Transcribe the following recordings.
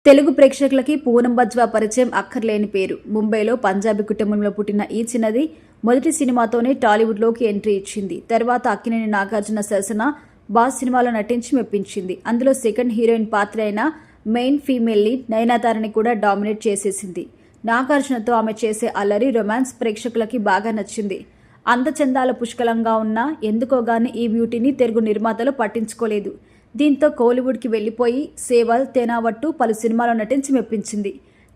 తెలుగు ప్రేక్షకులకి పూనం బజ్వా పరిచయం అక్కర్లేని పేరు. ముంబైలో పంజాబీ కుటుంబంలో పుట్టిన ఈ చిన్నది మొదటి సినిమాతోనే టాలీవుడ్లోకి ఎంట్రీ ఇచ్చింది. తర్వాత అక్కినేని నాగార్జున సరసన బాస్ సినిమాలో నటించి మెప్పించింది. అందులో సెకండ్ హీరోయిన్ పాత్ర అయిన మెయిన్ ఫీమేల్ లీడ్ నయనతారని కూడా డామినేట్ చేసేసింది. నాగార్జునతో ఆమె చేసే అల్లరి రొమాన్స్ ప్రేక్షకులకి బాగా నచ్చింది. అందచందాల పుష్కలంగా ఉన్నా ఎందుకోగాని ఈ బ్యూటీని తెలుగు నిర్మాతలు పట్టించుకోలేదు. దీంతో కోలీవుడ్కి వెళ్లిపోయి సేవల్, తేనావట్టు పలు సినిమాలో నటించి మెప్పించింది.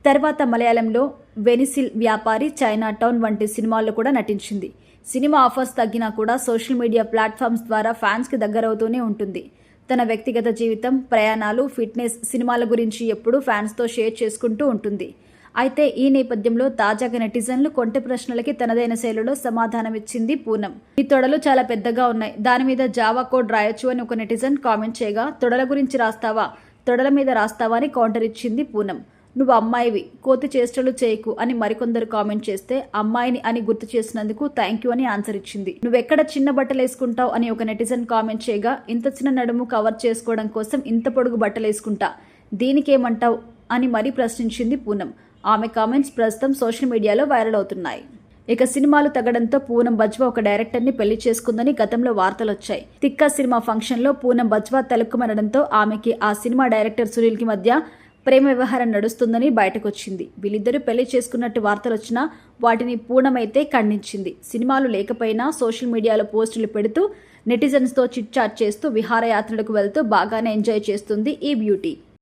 తర్వాత మలయాళంలో వెనిసిల్ వ్యాపారి, చైనా టౌన్ వంటి సినిమాల్లో కూడా నటించింది. సినిమా ఆఫర్స్ తగ్గినా కూడా సోషల్ మీడియా ప్లాట్ఫామ్స్ ద్వారా ఫ్యాన్స్కి దగ్గరవుతూనే ఉంటుంది. తన వ్యక్తిగత జీవితం, ప్రయాణాలు, ఫిట్నెస్, సినిమాల గురించి ఎప్పుడూ ఫ్యాన్స్తో షేర్ చేసుకుంటూ ఉంటుంది. అయితే ఈ నేపథ్యంలో తాజాగా నెటిజన్లు కొంటె ప్రశ్నలకి తనదైన శైలిలో సమాధానమిచ్చింది పూనం. ఈ తొడలు చాలా పెద్దగా ఉన్నాయి, దాని మీద జావా కోడ్ రాయొచ్చు అని ఒక నెటిజన్ కామెంట్ చేయగా, తొడల గురించి రాస్తావా, తొడల మీద రాస్తావా అని కౌంటర్ ఇచ్చింది పూనం. నువ్వు అమ్మాయివి, కోతి చేష్టలు చేయకు అని మరికొందరు కామెంట్ చేస్తే, అమ్మాయిని అని గుర్తు చేసినందుకు థ్యాంక్ యూ అని ఆన్సర్ ఇచ్చింది. నువ్వెక్కడ చిన్న బట్టలు వేసుకుంటావు అని ఒక నెటిజన్ కామెంట్ చేయగా, ఇంత చిన్న నడుము కవర్ చేసుకోవడం కోసం ఇంత పొడుగు బట్టలు వేసుకుంటా, దీనికేమంటావు అని మరీ ప్రశ్నించింది పూనం. ఆమె కామెంట్స్ ప్రస్తుతం సోషల్ మీడియాలో వైరల్ అవుతున్నాయి. ఇక సినిమాలు తగ్గడంతో పూనం బజ్వా ఒక డైరెక్టర్ని పెళ్లి చేసుకుందని గతంలో వార్తలు వచ్చాయి. తిక్క సినిమా ఫంక్షన్లో పూనం బజ్వా తలుక్కుమనడంతో ఆమెకి ఆ సినిమా డైరెక్టర్ సునీల్కి మధ్య ప్రేమ వ్యవహారం నడుస్తుందని బయటకొచ్చింది. వీళ్ళిద్దరూ పెళ్లి చేసుకున్నట్టు వార్తలు వచ్చినా వాటిని పూనం అయితే ఖండించింది. సినిమాలు లేకపోయినా సోషల్ మీడియాలో పోస్టులు పెడుతూ నెటిజన్స్తో చిట్ చాట్ చేస్తూ విహారయాత్రలకు వెళ్తూ బాగానే ఎంజాయ్ చేస్తుంది ఈ బ్యూటీ.